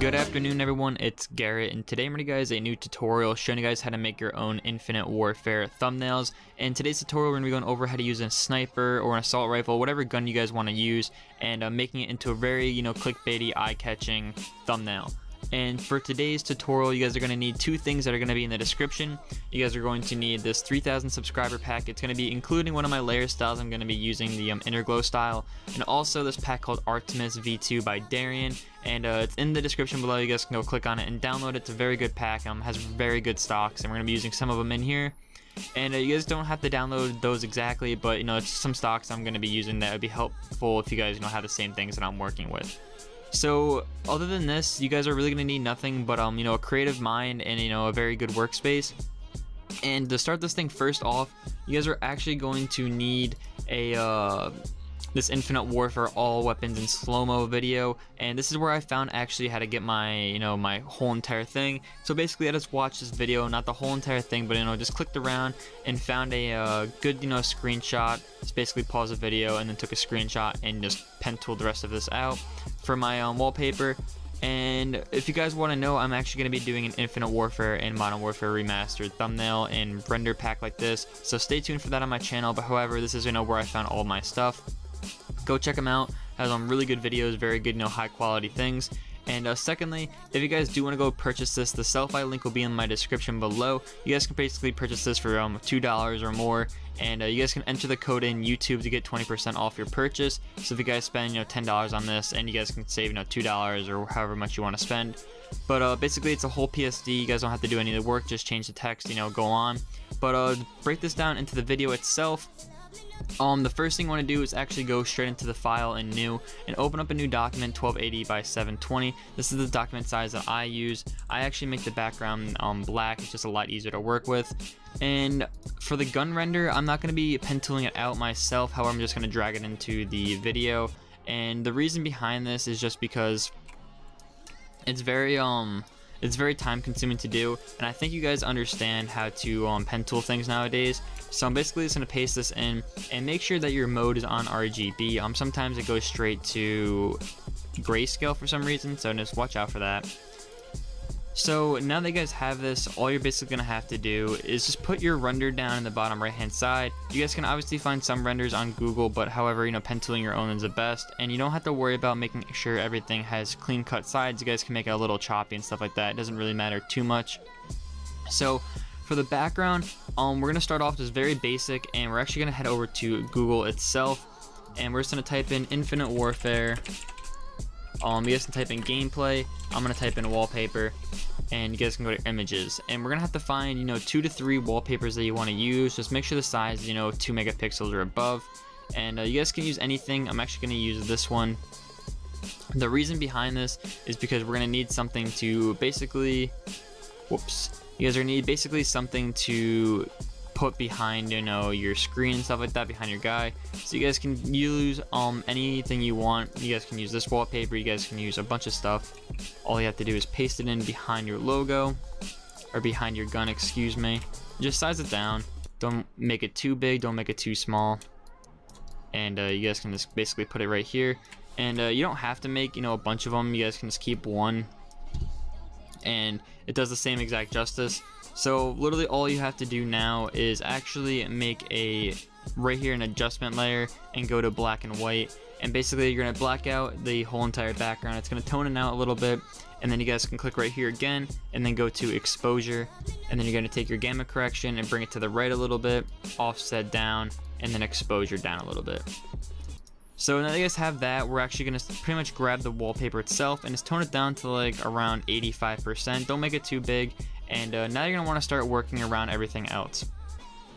Good afternoon everyone, it's Garrett, and today I'm bringing you guys a new tutorial showing you guys how to make your own Infinite Warfare thumbnails. In today's tutorial we're going to be going over how to use a sniper or an assault rifle, whatever gun you guys want to use, and making it into a very, clickbaity, eye-catching thumbnail. And for today's tutorial, you guys are going to need two things that are going to be in the description. You guys are going to need this 3,000 subscriber pack. It's going to be including one of my layer styles. I'm going to be using the Inner Glow style, and also this pack called ArtemisV2 by Darian. And it's in the description below. You guys can go click on it and download it. It's a very good pack. Has very good stocks, and we're going to be using some of them in here. And you guys don't have to download those exactly, but it's some stocks I'm going to be using that would be helpful if you guys have the same things that I'm working with. So other than this, you guys are really going to need nothing but a creative mind and a very good workspace. And to start this thing first off, you guys are actually going to need a this Infinite Warfare all weapons in slow-mo video, and this is where I found actually how to get my my whole entire thing. So basically I just watched this video, not the whole entire thing, but just clicked around and found a good screenshot. Just basically paused the video and then took a screenshot and just pen tooled the rest of this out for my wallpaper. And if you guys want to know, I'm actually going to be doing an Infinite Warfare and Modern Warfare remastered thumbnail and render pack like this, so stay tuned for that on my channel. But however, this is where I found all my stuff. Go check them out. Has really good videos, very good high quality things. And secondly, if you guys do want to go purchase this, the sell-fi link will be in my description below. You guys can basically purchase this for $2 or more, and you guys can enter the code in YouTube to get 20% off your purchase. So if you guys spend $10 on this, and you guys can save $2 or however much you want to spend. But basically it's a whole PSD. You guys don't have to do any of the work, just change the text, go on. But break this down into the video itself. The first thing you want to do is actually go straight into the file in new and open up a new document, 1280 by 720. This is the document size that I use. I actually make the background black. It's just a lot easier to work with. And for the gun render, I'm not going to be pen tooling it out myself. However, I'm just going to drag it into the video. And the reason behind this is just because it's very time consuming to do, and I think you guys understand how to pen tool things nowadays. So I'm basically just going to paste this in and make sure that your mode is on RGB. Sometimes it goes straight to grayscale for some reason, so just watch out for that. So now that you guys have this, all you're basically going to have to do is just put your render down in the bottom right hand side. You guys can obviously find some renders on Google, but however, pen tooling your own is the best, and you don't have to worry about making sure everything has clean cut sides. You guys can make it a little choppy and stuff like that. It doesn't really matter too much. So for the background, we're going to start off just very basic, and we're actually going to head over to Google itself, and we're just going to type in Infinite Warfare. You guys can type in gameplay. I'm gonna type in wallpaper, and you guys can go to images, and we're gonna have to find 2 to 3 wallpapers that you want to use. Just make sure the size 2 megapixels or above, and you guys can use anything. I'm actually gonna use this one. The reason behind this is because we're gonna need something to basically you guys are gonna need basically something to put behind your screen and stuff like that, behind your guy. So you guys can use anything you want. You guys can use this wallpaper, you guys can use a bunch of stuff. All you have to do is paste it in behind your logo, or behind your gun, excuse me. Just size it down, don't make it too big, don't make it too small, and you guys can just basically put it right here. And you don't have to make a bunch of them. You guys can just keep one, and it does the same exact justice. So literally all you have to do now is actually make right here an adjustment layer and go to black and white, and basically you're going to black out the whole entire background. It's going to tone it out a little bit, and then you guys can click right here again and then go to exposure, and then you're going to take your gamma correction and bring it to the right a little bit, offset down, and then exposure down a little bit. So now that you guys have that, we're actually going to pretty much grab the wallpaper itself and just tone it down to like around 85%. Don't make it too big. And now you're going to want to start working around everything else.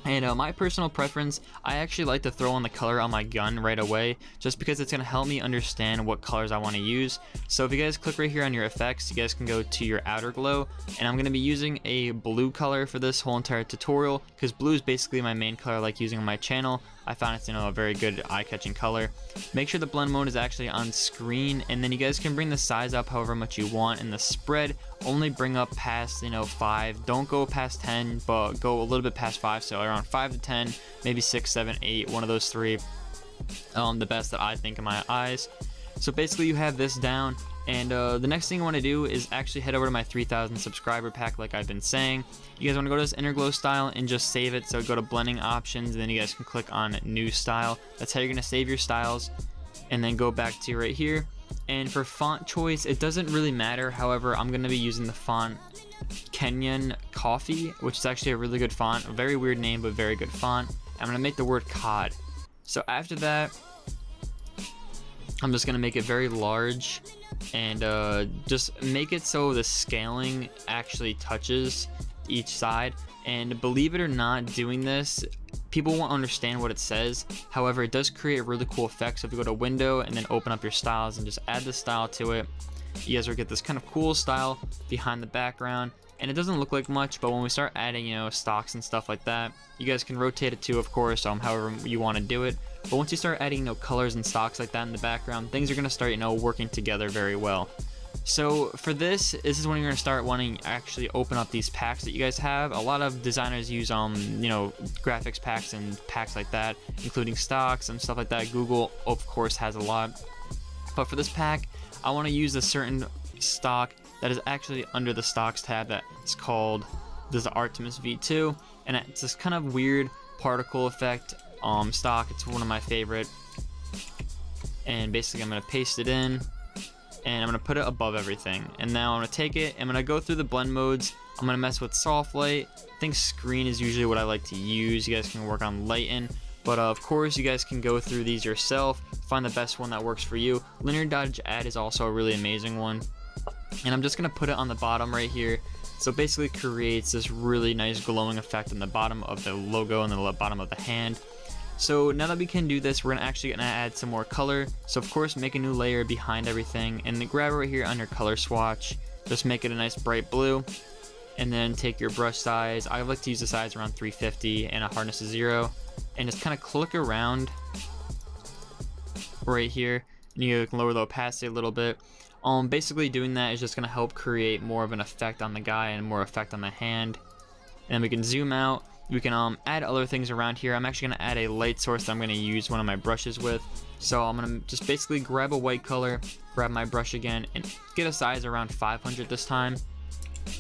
And my personal preference, I actually like to throw on the color on my gun right away, just because it's going to help me understand what colors I want to use. So if you guys click right here on your effects, you guys can go to your outer glow, and I'm going to be using a blue color for this whole entire tutorial, because blue is basically my main color I like using on my channel. I found it's a very good eye-catching color. Make sure the blend mode is actually on screen, and then you guys can bring the size up however much you want, and the spread only bring up past 5. Don't go past 10, but go a little bit past 5, so around 5 to 10, maybe 6, 7, 8, one of those 3. The best that I think in my eyes. So basically you have this down, And the next thing I want to do is actually head over to my 3,000 subscriber pack like I've been saying. You guys want to go to this inner glow style and just save it. So go to blending options, and then you guys can click on new style. That's how you're going to save your styles. And then go back to right here. And for font choice, it doesn't really matter. However, I'm going to be using the font Kenyan Coffee, which is actually a really good font. A very weird name, but very good font. I'm going to make the word COD. So after that, I'm just going to make it very large. And just make it so the scaling actually touches each side. And believe it or not, doing this, people won't understand what it says. However, it does create a really cool effect. So if you go to window and then open up your styles and just add the style to it, you guys will get this kind of cool style behind the background. And it doesn't look like much, but when we start adding, you know, stocks and stuff like that, you guys can rotate it too, of course, however you want to do it. But once you start adding, you know, colors and stocks like that in the background, things are going to start, you know, working together very well. So for this is when you're going to start wanting to actually open up these packs that you guys have. A lot of designers use, you know, graphics packs and packs like that, including stocks and stuff like that. Google, of course, has a lot. But for this pack, I want to use a certain stock that is actually under the stocks tab that is called, this is the ArtemisV2, and it's this kind of weird particle effect stock. It's one of my favorite. And basically I'm going to paste it in, and I'm going to put it above everything. And now I'm going to take it, I'm going to go through the blend modes. I'm going to mess with soft light. I think screen is usually what I like to use. You guys can work on lighten, but of course you guys can go through these yourself, find the best one that works for you. Linear dodge add is also a really amazing one. And I'm just going to put it on the bottom right here. So it basically creates this really nice glowing effect on the bottom of the logo and the bottom of the hand. So now that we can do this, we're actually going to add some more color. So of course, make a new layer behind everything, and then grab it right here under color swatch. Just make it a nice bright blue, and then take your brush size. I like to use the size around 350 and a hardness of 0, and just kind of click around right here. And you can lower the opacity a little bit. Basically doing that is just going to help create more of an effect on the guy and more effect on the hand. And then we can zoom out. We can add other things around here. I'm actually going to add a light source that I'm going to use one of my brushes with. So I'm going to just basically grab a white color, grab my brush again, and get a size around 500 this time.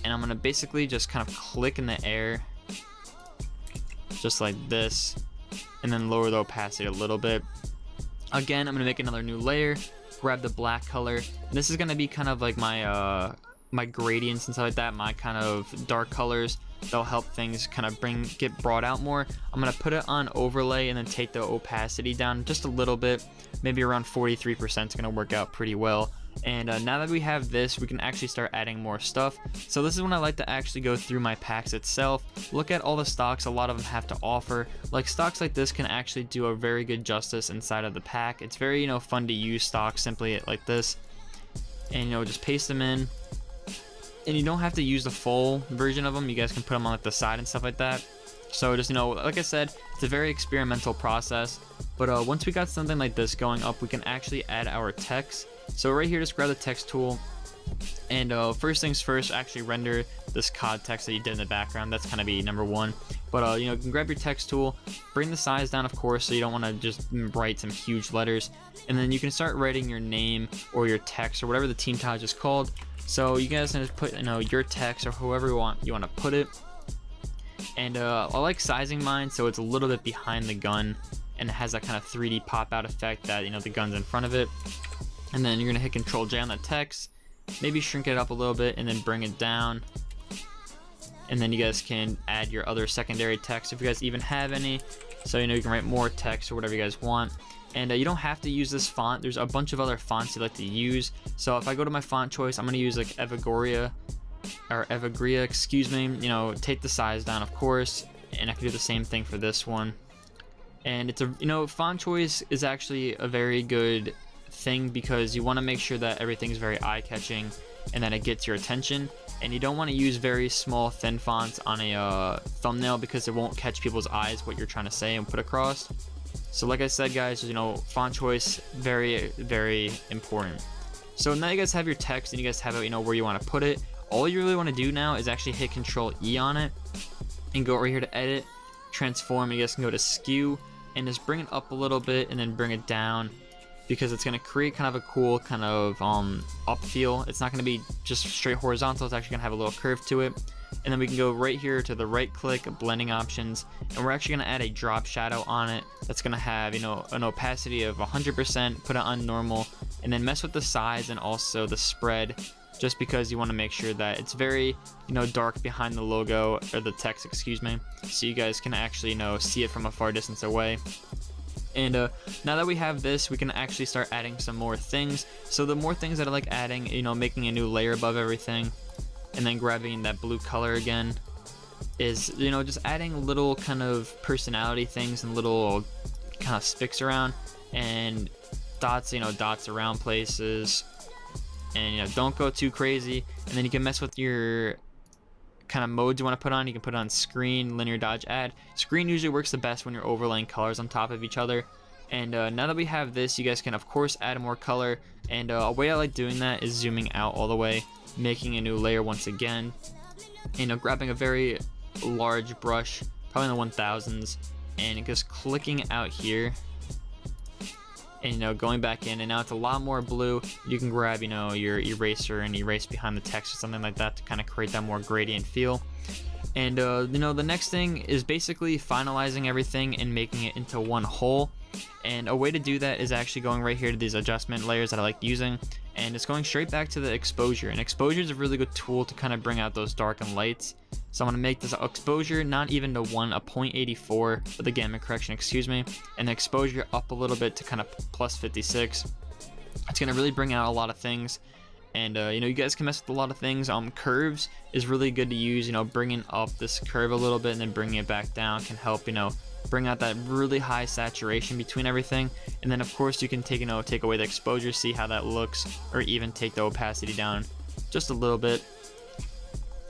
And I'm going to basically just kind of click in the air, just like this, and then lower the opacity a little bit. Again, I'm going to make another new layer, grab the black color, and this is going to be kind of like my my gradients and stuff like that, my kind of dark colors. They'll help things kind of get brought out more. I'm going to put it on overlay and then take the opacity down just a little bit, maybe around 43%. It's going to work out pretty well. And now that we have this, we can actually start adding more stuff. So this is when I like to actually go through my packs itself, look at all the stocks a lot of them have to offer. Like stocks like this can actually do a very good justice inside of the pack. It's very, you know, fun to use stocks simply like this, and you know, just paste them in. And you don't have to use the full version of them. You guys can put them on like the side and stuff like that. So just, you know, like I said, it's a very experimental process. But once we got something like this going up, we can actually add our text. So right here, just grab the text tool. And first things first, actually render this COD text that you did in the background. That's kind of be number one. But you know, you can grab your text tool, bring the size down, of course, so you don't want to just write some huge letters. And then you can start writing your name or your text or whatever the team tag is called. So you guys can just put, you know, your text or whoever you want to put it. And I like sizing mine so it's a little bit behind the gun, and it has that kind of 3D pop out effect that, you know, the gun's in front of it. And then you're gonna hit Control J on the text, maybe shrink it up a little bit and then bring it down. And then you guys can add your other secondary text if you guys even have any. So, you know, you can write more text or whatever you guys want. And you don't have to use this font. There's a bunch of other fonts you like to use. So if I go to my font choice, I'm going to use like Evagria, excuse me. You know, take the size down, of course. And I can do the same thing for this one. And it's a, you know, font choice is actually a very good thing because you want to make sure that everything's very eye-catching and that it gets your attention. And you don't want to use very small, thin fonts on a thumbnail because it won't catch people's eyes what you're trying to say and put across. So like I said, guys, you know, font choice, very, very important. So now you guys have your text and you guys have it, you know, where you want to put it. All you really want to do now is actually hit Control E on it and go right here to edit, transform. You guys can go to skew and just bring it up a little bit and then bring it down. because it's going to create kind of a cool kind of up feel. It's not going to be just straight horizontal, it's actually going to have a little curve to it. And then we can go right here to the right click, blending options, and we're actually going to add a drop shadow on it that's going to have, you know, an opacity of 100%, put it on normal, and then mess with the size and also the spread, just because you want to make sure that it's very, you know, dark behind the logo, or the text, excuse me, so you guys can actually, you know, see it from a far distance away. And now that we have this, we can actually start adding some more things. So the more things that I like adding, you know, making a new layer above everything, and then grabbing that blue color again, is, you know, just adding little kind of personality things and little kind of spicks around, and dots, you know, dots around places. And, you know, don't go too crazy. And then you can mess with your kind of modes you want to put on. You can put on screen, linear dodge, add. Screen usually works the best when you're overlaying colors on top of each other. And now that we have this, you guys can of course add more color. And a way I like doing that is zooming out all the way, making a new layer once again. You know, grabbing a very large brush, probably in the 1000s, and just clicking out here. And, you know, going back in, and now it's a lot more blue. You can grab, you know, your eraser and erase behind the text or something like that to kind of create that more gradient feel. And you know, the next thing is basically finalizing everything and making it into one whole. And a way to do that is actually going right here to these adjustment layers that I like using, and it's going straight back to the exposure. And exposure is a really good tool to kind of bring out those dark and lights. So I'm going to make this exposure not even to 1, a 0.84 for the gamma correction, excuse me, and the exposure up a little bit to kind of plus 56. It's going to really bring out a lot of things. And you know, you guys can mess with a lot of things. Curves is really good to use. You know, bringing up this curve a little bit and then bringing it back down can help, you know, bring out that really high saturation between everything. And then of course you can take, you know, take away the exposure, see how that looks, or even take the opacity down just a little bit.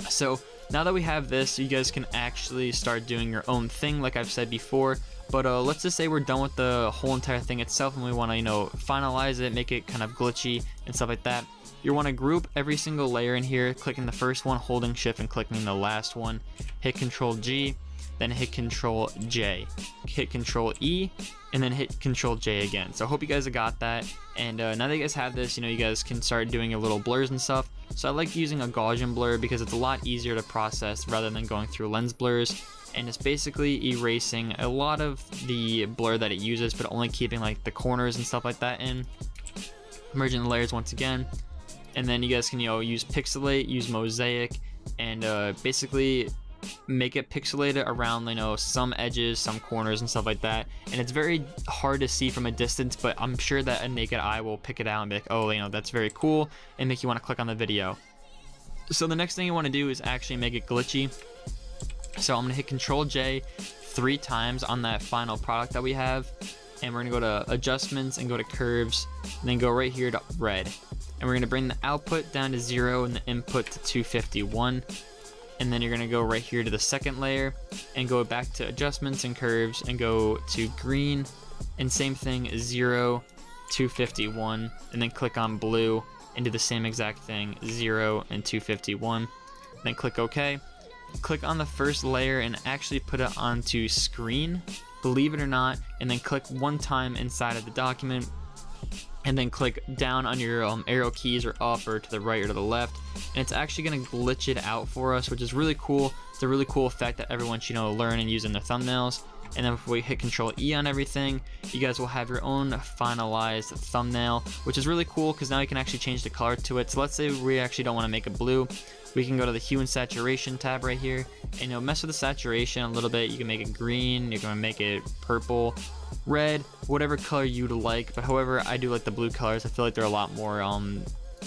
So now that we have this, you guys can actually start doing your own thing, like I've said before. But let's just say we're done with the whole entire thing itself, and we want to, you know, finalize it, make it kind of glitchy and stuff like that. You want to group every single layer in here, clicking the first one, holding shift and clicking the last one, hit Control G, then hit Control J, hit Control E, and then hit Control J again. So I hope you guys have got that. And now that you guys have this, you know, you guys can start doing your little blurs and stuff. So I like using a Gaussian blur because it's a lot easier to process rather than going through lens blurs. And it's basically erasing a lot of the blur that it uses, but only keeping like the corners and stuff like that in. Merging the layers once again. And then you guys can, you know, use pixelate, use mosaic, and basically make it pixelated around, you know, some edges, some corners and stuff like that. And it's very hard to see from a distance, but I'm sure that a naked eye will pick it out and be like, oh, you know, that's very cool, and make you want to click on the video. So the next thing you want to do is actually make it glitchy. So I'm going to hit Control J 3 times on that final product that we have, and we're going to go to adjustments and go to curves, and then go right here to red. And we're going to bring the output down to 0 and the input to 251. And then you're going to go right here to the second layer and go back to adjustments and curves and go to green, and same thing, 0, 251, and then click on blue and do the same exact thing, 0 and 251. Then click OK. Click on the first layer and actually put it onto screen, believe it or not, and then click one time inside of the document, and then click down on your arrow keys, or up or to the right or to the left, and it's actually going to glitch it out for us, which is really cool. It's a really cool effect that everyone should, you know, learn and use in their thumbnails. And then if we hit Control E on everything, you guys will have your own finalized thumbnail, which is really cool because now you can actually change the color to it. So let's say we actually don't want to make it blue. We can go to the hue and saturation tab right here, and you know, mess with the saturation a little bit. You can make it green, you can make it purple, red, whatever color you'd like. But however, I do like the blue colors. I feel like they're a lot more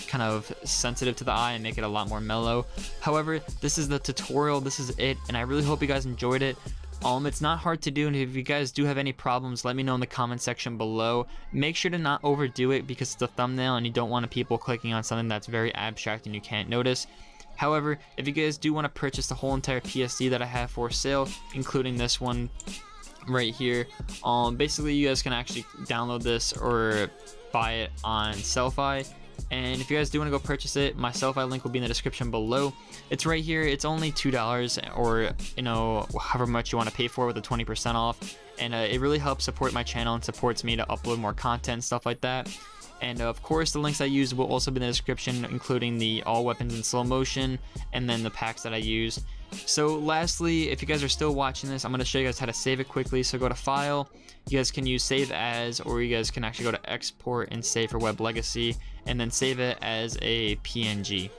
kind of sensitive to the eye and make it a lot more mellow. However, this is the tutorial, this is it, and I really hope you guys enjoyed it. It's not hard to do, and if you guys do have any problems, let me know in the comment section below. Make sure to not overdo it because it's a thumbnail and you don't want people clicking on something that's very abstract and you can't notice. However, if you guys do want to purchase the whole entire PSD that I have for sale, including this one right here, basically you guys can actually download this or buy it on Sellfy. And if you guys do want to go purchase it, my Sellify link will be in the description below. It's right here. It's only $2, or you know, however much you want to pay for it, with a 20% off. And it really helps support my channel and supports me to upload more content and stuff like that. And of course, the links I use will also be in the description, including the all weapons in slow motion and then the packs that I use. So lastly, if you guys are still watching this, I'm going to show you guys how to save it quickly. So go to File, you guys can use Save As, or you guys can actually go to Export and Save for Web Legacy, and then save it as a PNG.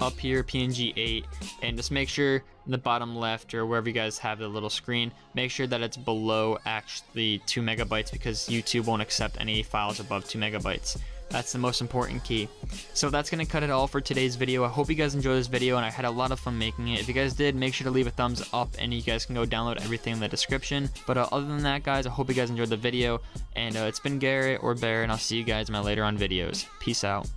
Up here, PNG 8, and just make sure in the bottom left or wherever you guys have the little screen, make sure that it's below actually 2 megabytes, because YouTube won't accept any files above 2 megabytes. That's the most important key. So that's going to cut it all for today's video. I hope you guys enjoyed this video, and I had a lot of fun making it. If you guys did, make sure to leave a thumbs up, and you guys can go download everything in the description. But other than that, guys, I hope you guys enjoyed the video, and it's been Garrett or Bear, and I'll see you guys in my later on videos. Peace out.